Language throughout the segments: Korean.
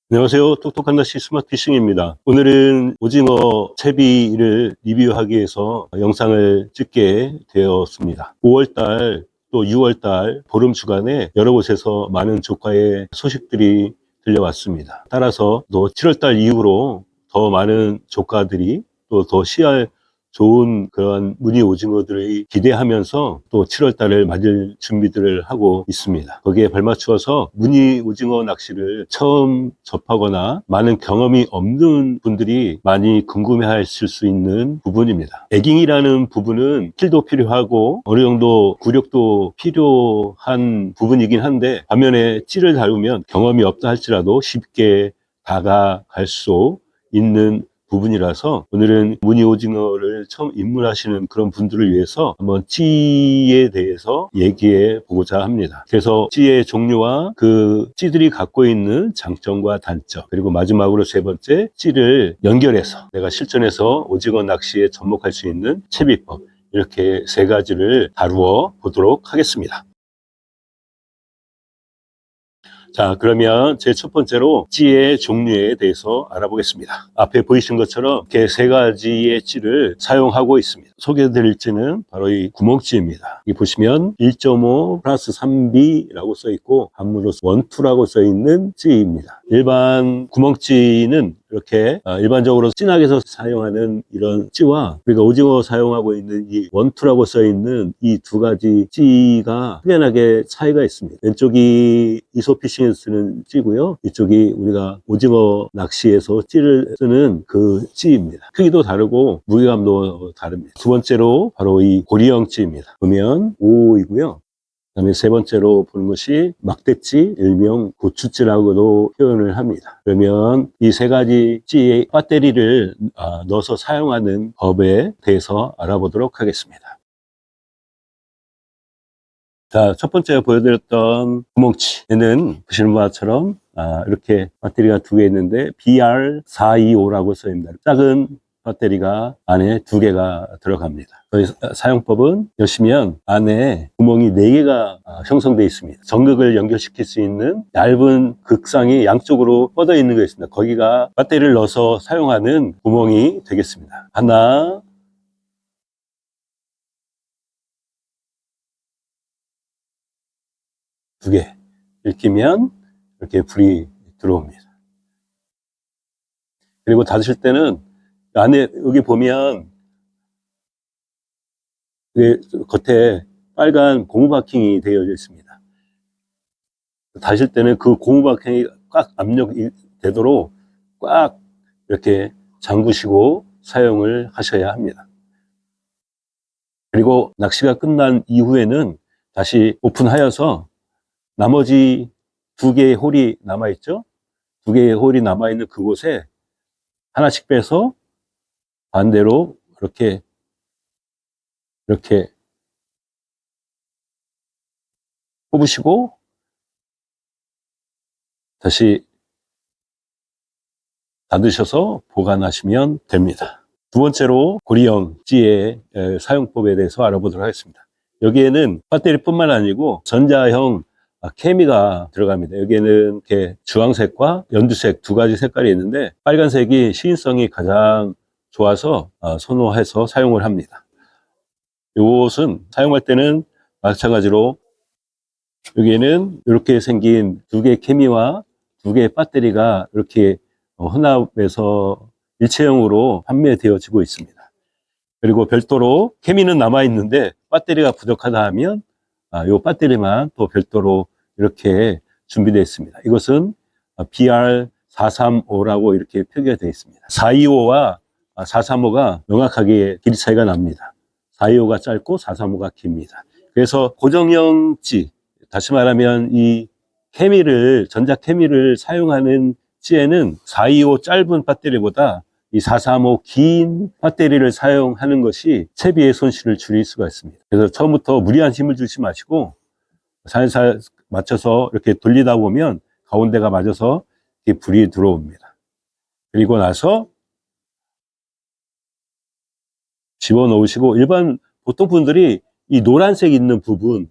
안녕하세요. 똑똑한 낚시 스마트피싱입니다. 오늘은 오징어 채비를 리뷰하기 위해서 영상을 찍게 되었습니다. 5월달 또 6월달 보름 주간에 여러 곳에서 많은 조과의 소식들이 들려왔습니다. 따라서 또 7월달 이후로 더 많은 조과들이 또 더 씨알 좋은 그런 무늬 오징어들을 기대하면서 또 7월달을 맞을 준비들을 하고 있습니다. 거기에 발맞추어서 무늬 오징어 낚시를 처음 접하거나 많은 경험이 없는 분들이 많이 궁금해하실 수 있는 부분입니다. 에깅이라는 부분은 스킬도 필요하고 어느 정도 구력도 필요한 부분이긴 한데, 반면에 찌를 다루면 경험이 없다 할지라도 쉽게 다가갈 수 있는 부분이라서 오늘은 무늬 오징어를 처음 입문하시는 그런 분들을 위해서 한번 찌에 대해서 얘기해 보고자 합니다. 그래서 찌의 종류와 그 찌들이 갖고 있는 장점과 단점, 그리고 마지막으로 세 번째, 찌를 연결해서 내가 실전에서 오징어 낚시에 접목할 수 있는 채비법, 이렇게 세 가지를 다루어 보도록 하겠습니다. 자, 그러면 제 첫 번째로 찌의 종류에 대해서 알아보겠습니다. 앞에 보이신 것처럼 이렇게 세 가지의 찌를 사용하고 있습니다. 소개해드릴 찌는 바로 이 구멍찌입니다. 여기 보시면 1.5 플러스 3B라고 써 있고 함으로써 1, 2라고 써 있는 찌입니다. 일반 구멍찌는 이렇게 일반적으로 찌낚에서 사용하는 이런 찌와 우리가 오징어 사용하고 있는 이 1, 2라고 써 있는 이 두 가지 찌가 확연하게 차이가 있습니다. 왼쪽이 이소피싱에서 쓰는 찌고요, 이쪽이 우리가 오징어 낚시에서 찌를 쓰는 그 찌입니다. 크기도 다르고 무게감도 다릅니다. 두 번째로 바로 이 고리형 찌입니다. 보면 5호이고요. 그다음에 세 번째로 보는 것이 막대찌, 일명 고추찌라고도 표현을 합니다. 그러면 이 세 가지 찌의 배터리를 넣어서 사용하는 법에 대해서 알아보도록 하겠습니다. 자, 첫 번째 보여드렸던 구멍치, 얘는 보시는 바처럼 이렇게 배터리가 두 개 있는데 BR425라고 써 있습니다. 작은 배터리가 안에 두 개가 들어갑니다. 저희 사용법은 여시면 안에 구멍이 4개가 형성되어 있습니다. 전극을 연결시킬 수 있는 얇은 극상이 양쪽으로 뻗어 있는 게 있습니다. 거기가 배터리를 넣어서 사용하는 구멍이 되겠습니다. 하나, 두 개 읽히면 이렇게 불이 들어옵니다. 그리고 닫으실 때는 안에 여기 보면 겉에 빨간 고무 바킹이 되어져 있습니다. 닫으실 때는 그 고무 바킹이 꽉 압력이 되도록 꽉 이렇게 잠그시고 사용을 하셔야 합니다. 그리고 낚시가 끝난 이후에는 다시 오픈하여서 나머지 두 개의 홀이 남아있죠? 두 개의 홀이 남아있는 그곳에 하나씩 빼서 반대로 이렇게 뽑으시고 다시 닫으셔서 보관하시면 됩니다. 두 번째로 고리형 찌의 사용법에 대해서 알아보도록 하겠습니다. 여기에는 배터리뿐만 아니고 전자형 케미가 들어갑니다. 여기에는 이렇게 주황색과 연두색 두 가지 색깔이 있는데 빨간색이 시인성이 가장 좋아서 선호해서 사용을 합니다. 이것은 사용할 때는 마찬가지로 여기에는 이렇게 생긴 두 개의 케미와 두 개의 배터리가 이렇게 혼합해서 일체형으로 판매되어지고 있습니다. 그리고 별도로 케미는 남아있는데 배터리가 부족하다 하면 이 배터리만 또 별도로 이렇게 준비되어 있습니다. 이것은 BR435라고 이렇게 표기가 되어 있습니다. 425와 435가 명확하게 길이 차이가 납니다. 425가 짧고 435가 깁니다. 그래서 고정형 찌, 다시 말하면 이 케미를, 전자 케미를 사용하는 찌에는 425 짧은 배터리보다 이 435 긴 배터리를 사용하는 것이 채비의 손실을 줄일 수가 있습니다. 그래서 처음부터 무리한 힘을 주지 마시고 살살 맞춰서 이렇게 돌리다 보면 가운데가 맞아서 이렇게 불이 들어옵니다. 그리고 나서 집어넣으시고, 일반 보통 분들이 이 노란색 있는 부분,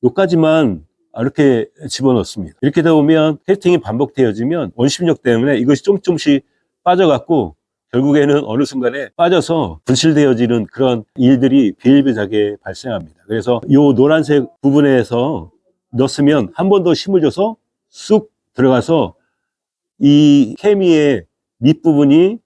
요까지만 이렇게 집어넣습니다. 이렇게 되다 보면 캐스팅이 반복되어지면 원심력 때문에 이것이 조금씩 빠져갖고 결국에는 어느 순간에 빠져서 분실되어지는 그런 일들이 비일비재하게 발생합니다. 그래서 이 노란색 부분에서 넣었으면 한 번 더 힘을 줘서 쑥 들어가서 이 케미의 밑부분이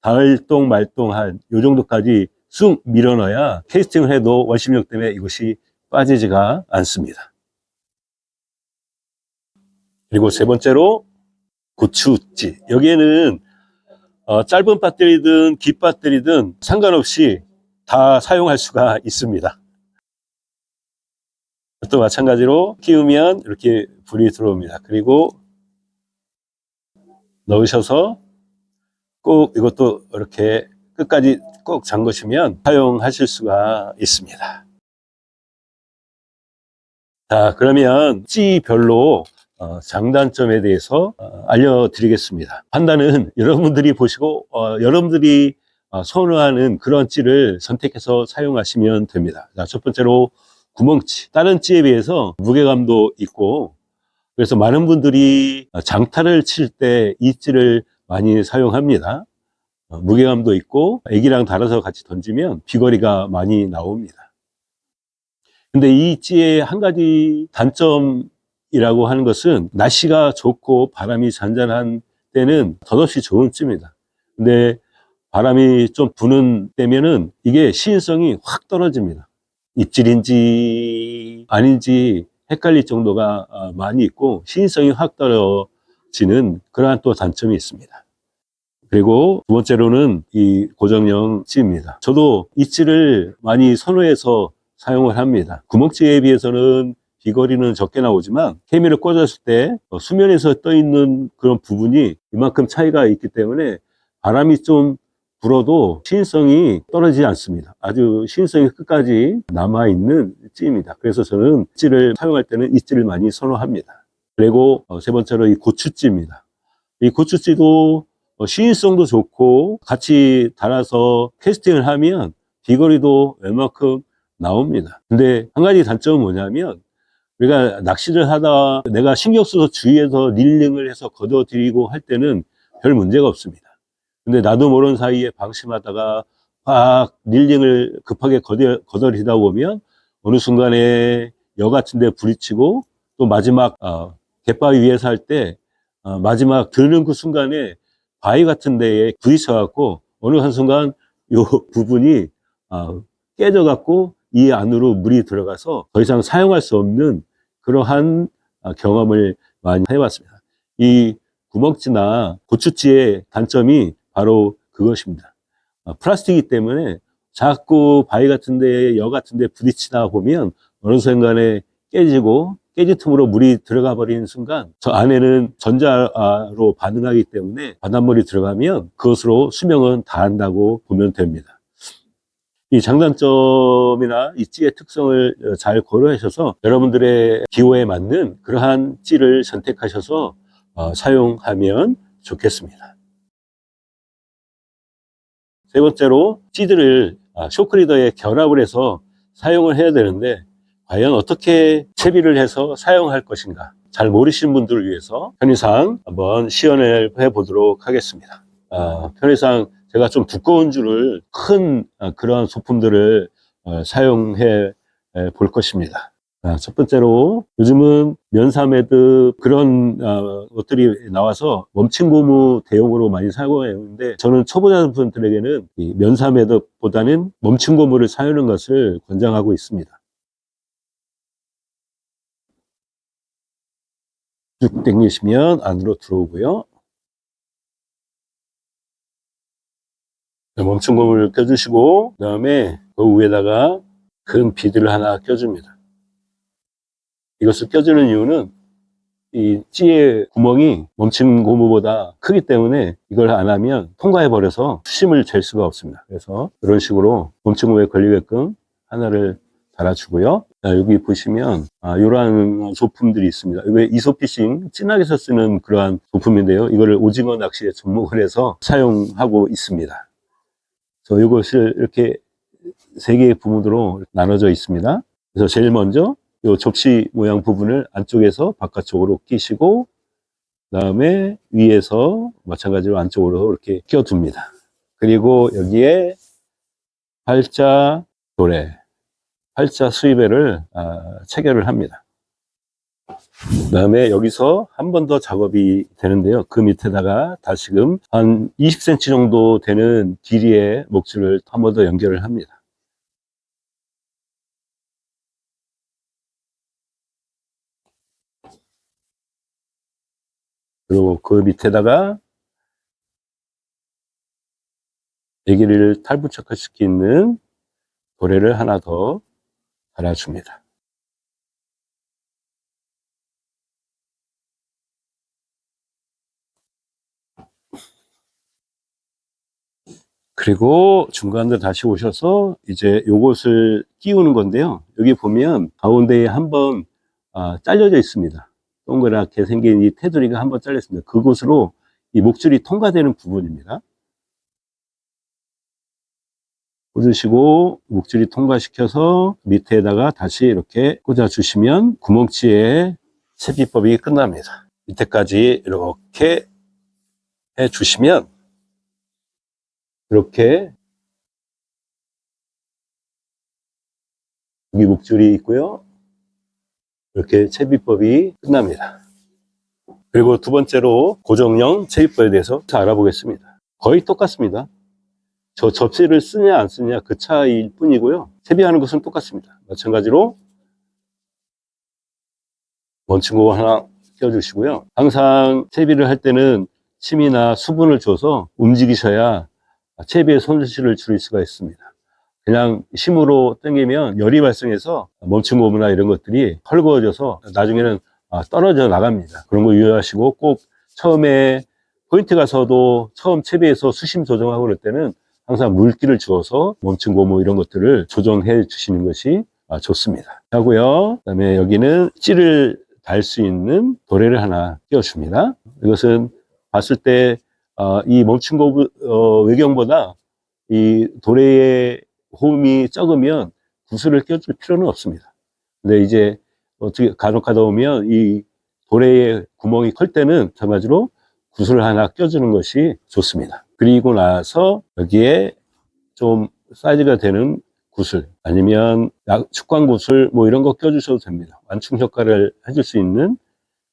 가을동 말동한 요 정도까지 쑥 밀어넣어야 캐스팅을 해도 원심력 때문에 이것이 빠지지가 않습니다. 그리고 세 번째로 고추찌. 여기에는 짧은 배터리든 긴 배터리든 상관없이 다 사용할 수가 있습니다. 또 마찬가지로 끼우면 이렇게 불이 들어옵니다. 그리고 넣으셔서 꼭 이것도 이렇게 끝까지 꼭 잠그시면 사용하실 수가 있습니다. 자, 그러면 찌별로 장단점에 대해서 알려드리겠습니다. 판단은 여러분들이 보시고 여러분들이 선호하는 그런 찌를 선택해서 사용하시면 됩니다. 자, 첫 번째로 구멍찌. 다른 찌에 비해서 무게감도 있고 그래서 많은 분들이 장타를 칠 때 이 찌를 많이 사용합니다. 무게감도 있고 애기랑 달아서 같이 던지면 비거리가 많이 나옵니다. 근데 이 찌의 한 가지 단점이라고 하는 것은 날씨가 좋고 바람이 잔잔한 때는 덧없이 좋은 찌입니다. 근데 바람이 좀 부는 때면은 이게 시인성이 확 떨어집니다. 입질인지 아닌지 헷갈릴 정도가 많이 있고 시인성이 확 떨어지는 그러한 또 단점이 있습니다. 그리고 두 번째로는 이 고정형 찌입니다. 저도 이 찌를 많이 선호해서 사용을 합니다. 구멍찌에 비해서는 비거리는 적게 나오지만 케미를 꽂았을 때 수면에서 떠 있는 그런 부분이 이만큼 차이가 있기 때문에 바람이 좀 불어도 시인성이 떨어지지 않습니다. 아주 시인성이 끝까지 남아있는 찌입니다. 그래서 저는 찌를 사용할 때는 이 찌를 많이 선호합니다. 그리고 세 번째로 이 고추찌입니다. 이 고추찌도 시인성도 좋고 같이 달아서 캐스팅을 하면 비거리도 웬만큼 나옵니다. 근데 한 가지 단점은 뭐냐면 우리가 낚시를 하다 내가 신경 써서 주위에서 릴링을 해서 걷어들이고 할 때는 별 문제가 없습니다. 근데 나도 모르는 사이에 방심하다가 막 릴링을 급하게 걷어들이다 보면 어느 순간에 여 같은 데 부딪히고 또 마지막 갯바위 위에서 할 때 마지막 드는 그 순간에 바위 같은 데에 부딪혀 갖고 어느 한순간 요 부분이 깨져 갖고 이 안으로 물이 들어가서 더 이상 사용할 수 없는 그러한 경험을 많이 해봤습니다. 이 구멍찌나 고추찌의 단점이 바로 그것입니다. 플라스틱이기 때문에 자꾸 바위 같은 데, 여 같은 데 부딪히다 보면 어느 순간에 깨지고 깨지 틈으로 물이 들어가 버리는 순간 저 안에는 전자로 반응하기 때문에 바닷물이 들어가면 그것으로 수명은 다한다고 보면 됩니다. 이 장단점이나 이 찌의 특성을 잘 고려하셔서 여러분들의 기호에 맞는 그러한 찌를 선택하셔서 사용하면 좋겠습니다. 세 번째로 찌들을 쇼크리더에 결합을 해서 사용을 해야 되는데 과연 어떻게 채비를 해서 사용할 것인가 잘 모르시는 분들을 위해서 편의상 한번 시연을 해보도록 하겠습니다. 편의상 제가 좀 두꺼운 줄을 큰 그런 소품들을 사용해 볼 것입니다. 첫 번째로 요즘은 면사매듭 그런 것들이 나와서 멈춤 고무 대용으로 많이 사용하는데 저는 초보자분들에게는 이 면사매듭보다는 멈춤 고무를 사용하는 것을 권장하고 있습니다. 쭉 당기시면 안으로 들어오고요. 멈춤 고무를 껴주시고 그 다음에 그 위에다가 큰 비드를 하나 껴줍니다. 이것을 껴주는 이유는 이 찌의 구멍이 멈춤 고무보다 크기 때문에 이걸 안 하면 통과해 버려서 수심을 잴 수가 없습니다. 그래서 이런 식으로 멈춤 고무에 걸리게끔 하나를 달아주고요. 여기 보시면 이러한 소품들이 있습니다. 이게 이소피싱 찌낚에서 쓰는 그러한 소품인데요. 이거를 오징어 낚시에 접목을 해서 사용하고 있습니다. 그래서 이것을 이렇게 세 개의 부분으로 나눠져 있습니다. 그래서 제일 먼저 이 접시 모양 부분을 안쪽에서 바깥쪽으로 끼시고, 그다음에 위에서 마찬가지로 안쪽으로 이렇게 끼워둡니다. 그리고 여기에 팔자 도래, 팔자 수입배를 체결을 합니다. 그다음에 여기서 한 번 더 작업이 되는데요. 그 밑에다가 다시금 한 20cm 정도 되는 길이의 목줄을 한 번 더 연결을 합니다. 그리고 그 밑에다가 애기를 탈부착시키는 도래를 하나 더 달아줍니다. 그리고 중간으로 다시 오셔서 이제 요것을 끼우는 건데요. 여기 보면 가운데에 한번 잘려져 있습니다. 동그랗게 생긴 이 테두리가 한번 잘렸습니다. 그곳으로 이 목줄이 통과되는 부분입니다. 꽂으시고 목줄이 통과시켜서 밑에다가 다시 이렇게 꽂아주시면 구멍치의 채비법이 끝납니다. 밑에까지 이렇게 해주시면 이렇게 여기 목줄이 있고요. 이렇게 채비법이 끝납니다. 그리고 두 번째로 고정형 채비법에 대해서 알아보겠습니다. 거의 똑같습니다. 저 접시를 쓰냐 안 쓰냐 그 차이일 뿐이고요. 채비하는 것은 똑같습니다. 마찬가지로 멈춘거 하나 껴주시고요. 항상 채비를 할 때는 침이나 수분을 줘서 움직이셔야 채비의 손실을 줄일 수가 있습니다. 그냥 힘으로 당기면 열이 발생해서 멈춘 고무나 이런 것들이 헐거워져서 나중에는 떨어져 나갑니다. 그런 거 유의하시고 꼭 처음에 포인트 가서도 처음 채비에서 수심 조정하고 그럴 때는 항상 물기를 주어서 멈춘 고무 이런 것들을 조정해 주시는 것이 좋습니다. 하고요. 그다음에 여기는 찌를 달 수 있는 도래를 하나 끼워줍니다. 이것은 봤을 때 이 멈춘 고무 외경보다 이 도래의 호흡이 적으면 구슬을 껴줄 필요는 없습니다. 근데 이제 어떻게 간혹 가다 보면 이 도래의 구멍이 클 때는 마찬가지로 구슬을 하나 껴주는 것이 좋습니다. 그리고 나서 여기에 좀 사이즈가 되는 구슬 아니면 축광 구슬 뭐 이런 거 껴주셔도 됩니다. 완충 효과를 해줄 수 있는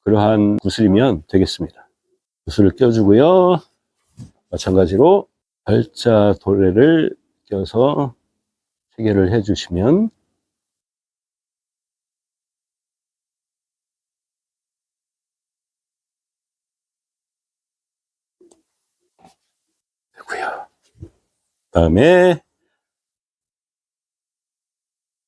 그러한 구슬이면 되겠습니다. 구슬을 껴주고요. 마찬가지로 팔자 도래를 껴서 체결을 해주시면 되고요. 다음에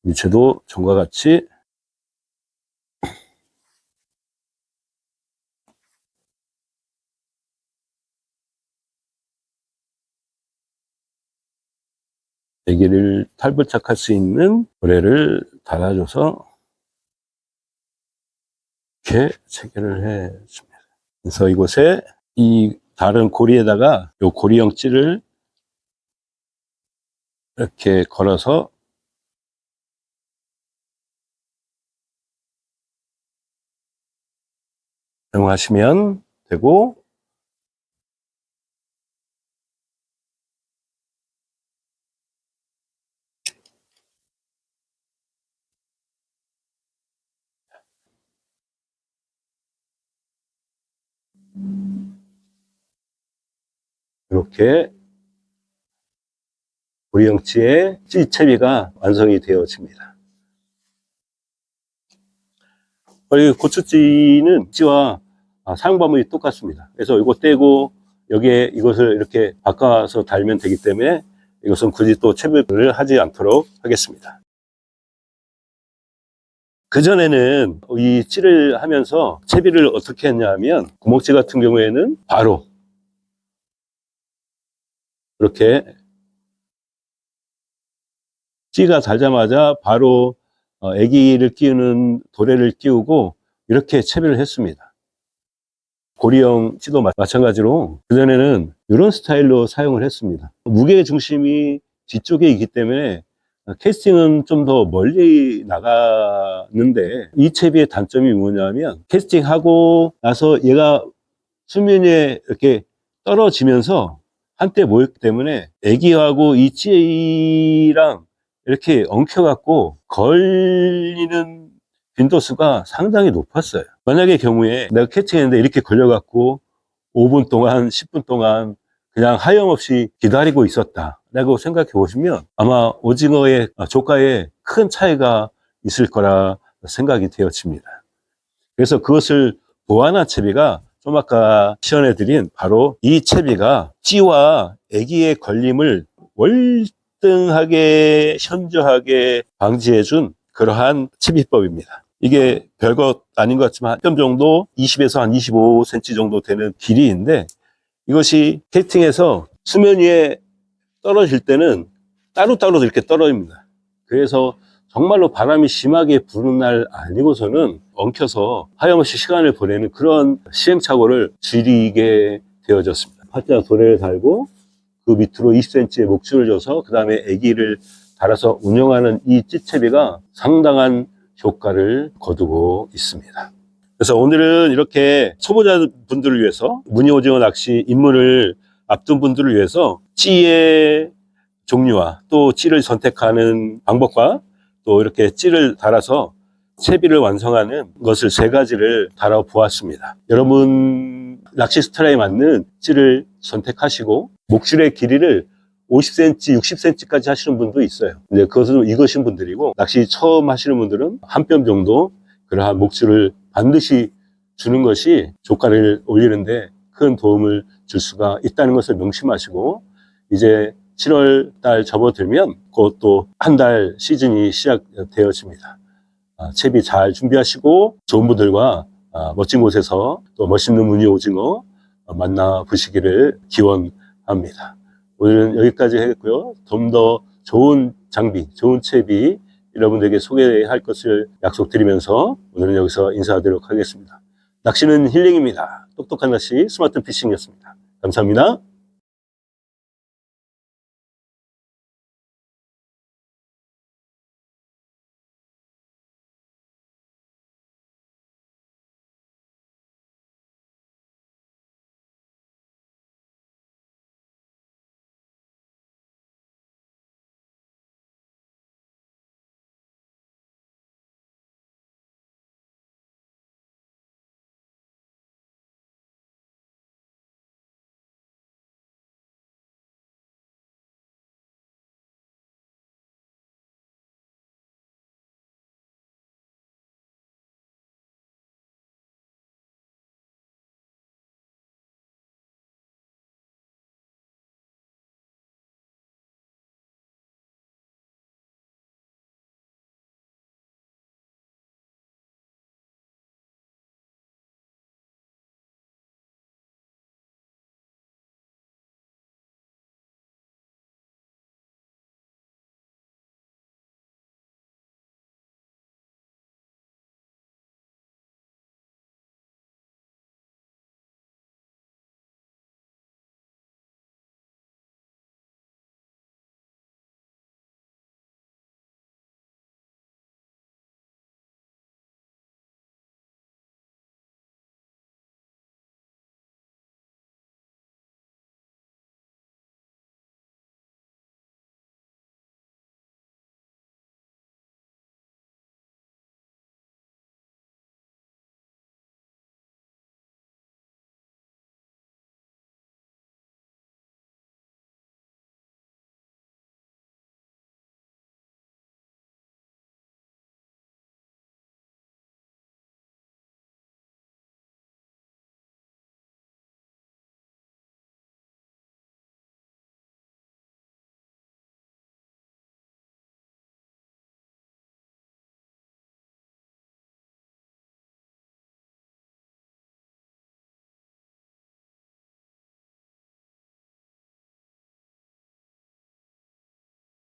밑에도 전과 같이 애기를 탈부착할 수 있는 도래를 달아줘서 이렇게 체결을 해줍니다. 그래서 이곳에 이 다른 고리에다가 이 고리형 찌를 이렇게 걸어서 사용하시면 되고, 이렇게 고리형치의 찌 채비가 완성이 되어집니다. 고추찌는 찌와 사용 방법이 똑같습니다. 그래서 이거 떼고 여기에 이것을 이렇게 바꿔서 달면 되기 때문에 이것은 굳이 또 채비를 하지 않도록 하겠습니다. 그전에는 이 찌를 하면서 채비를 어떻게 했냐 하면 구멍찌 같은 경우에는 바로 이렇게 찌가 달자마자 바로 애기를 끼우는 도래를 끼우고 이렇게 채비를 했습니다. 고리형 찌도 마찬가지로 그전에는 이런 스타일로 사용을 했습니다. 무게 중심이 뒤쪽에 있기 때문에 캐스팅은 좀 더 멀리 나가는데 이 채비의 단점이 뭐냐면 캐스팅하고 나서 얘가 수면 위에 이렇게 떨어지면서 한때 모였기 때문에 애기하고 이 찌랑 이렇게 엉켜갖고 걸리는 빈도수가 상당히 높았어요. 만약의 경우에 내가 캐스팅했는데 이렇게 걸려갖고 5분 동안 10분 동안 그냥 하염없이 기다리고 있었다라고 생각해 보시면 아마 오징어의 조가에 큰 차이가 있을 거라 생각이 되어집니다. 그래서 그것을 보완한 채비가 좀 아까 시연해드린 바로 이 채비가 찌와 애기의 걸림을 월등하게 현저하게 방지해준 그러한 채비법입니다. 이게 별것 아닌 것 같지만 한 뼘 정도 20에서 한 25cm 정도 되는 길이인데 이것이 캐스팅해서 수면 위에 떨어질 때는 따로따로 이렇게 떨어집니다. 그래서 정말로 바람이 심하게 부는 날 아니고서는 엉켜서 하염없이 시간을 보내는 그런 시행착오를 줄이게 되어졌습니다. 팔자 도래를 달고 그 밑으로 20cm의 목줄을 줘서 그 다음에 애기를 달아서 운영하는 이 찌채비가 상당한 효과를 거두고 있습니다. 그래서 오늘은 이렇게 초보자분들을 위해서 무늬오징어 낚시 입문을 앞둔 분들을 위해서 찌의 종류와 또 찌를 선택하는 방법과 또 이렇게 찌를 달아서 채비를 완성하는 것을 3가지를 달아보았습니다. 여러분 낚시 스타일에 맞는 찌를 선택하시고 목줄의 길이를 50cm, 60cm까지 하시는 분도 있어요. 근데 그것은 익으신 분들이고 낚시 처음 하시는 분들은 한 뼘 정도 그러한 목줄을 반드시 주는 것이 조가를 올리는데 큰 도움을 줄 수가 있다는 것을 명심하시고 이제 7월 달 접어들면 곧 또 한 달 시즌이 시작되어집니다. 채비 잘 준비하시고 좋은 분들과 멋진 곳에서 또 멋있는 무늬 오징어 만나 보시기를 기원합니다. 오늘은 여기까지 하겠고요. 좀 더 좋은 장비, 좋은 채비 여러분들에게 소개할 것을 약속드리면서 오늘은 여기서 인사드리도록 하겠습니다. 낚시는 힐링입니다. 똑똑한 낚시 스마트 피싱이었습니다. 감사합니다.